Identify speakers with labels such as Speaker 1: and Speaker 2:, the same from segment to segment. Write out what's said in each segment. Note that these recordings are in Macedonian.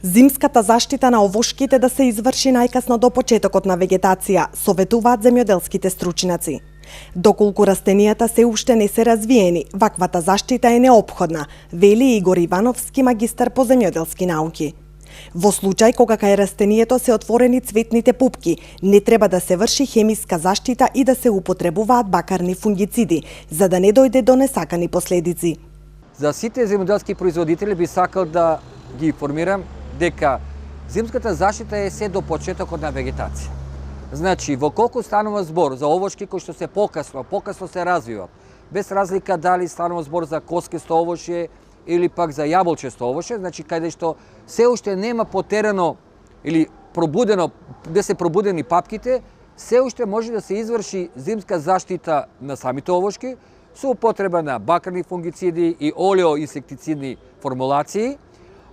Speaker 1: Зимската заштита на овошките да се изврши најкасно до почетокот на вегетација, советуваат земјоделските стручњаци. Доколку растенијата се уште не се развиени, ваквата заштита е неопходна, вели Игор Ивановски, магистар по земјоделски науки. Во случај кога кај растението се отворени цветните пупки, не треба да се врши хемиска заштита и да се употребуваат бакарни фунгициди, за да не дојде до несакани последици.
Speaker 2: За сите земјоделски производители би сакал да ги информирам дека зимската заштита е се до почетокот на вегетација. Значи, во колку станува збор за овошки кои што се покасно се развиваат, без разлика дали станува збор за коскесто овошје или пак за јаболчесто овошје, значи каде што се уште нема потерано или пробудено, да се пробудени папките, се уште може да се изврши зимска заштита на самите овошки со употреба на бакарни фунгициди и олеоинсектицидни формулации,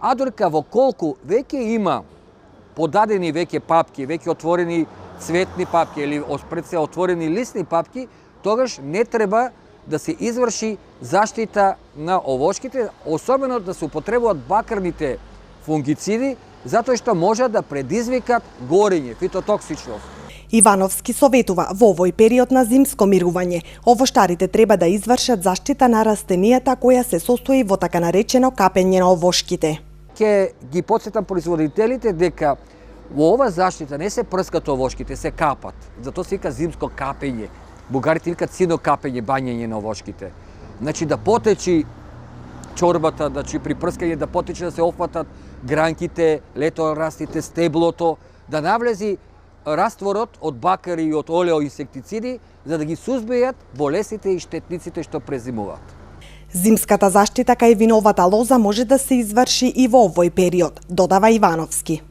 Speaker 2: а додека во колку веќе има подадени веќе папки, веќе отворени цветни папки или пред се отворени лисни папки, тогаш не треба да се изврши заштита на овошките, особено да се употребуваат бакарните фунгициди, затоа што може да предизвикат горење, фитотоксичност.
Speaker 1: Ивановски советува во овој период на зимско мирување, овоштарите треба да извршат заштита на растенијата која се состои во така наречено капење на овошките.
Speaker 2: Ке ги потсетам производителите дека во ова заштита не се прскат овошките, се капат. Затоа се вика зимско капење. Бугарите викаат сино капење, бањење на овошките. Значи да потечи чорбата, значи при прскање да потече да се офатат гранките, леторастите, стеблото, да навлези растворот од бакари и од олеоинсектициди за да ги сузбијат болестите и штетниците што презимуваат.
Speaker 1: Зимската заштита кај виновата лоза може да се изврши и во овој период, додава Ивановски.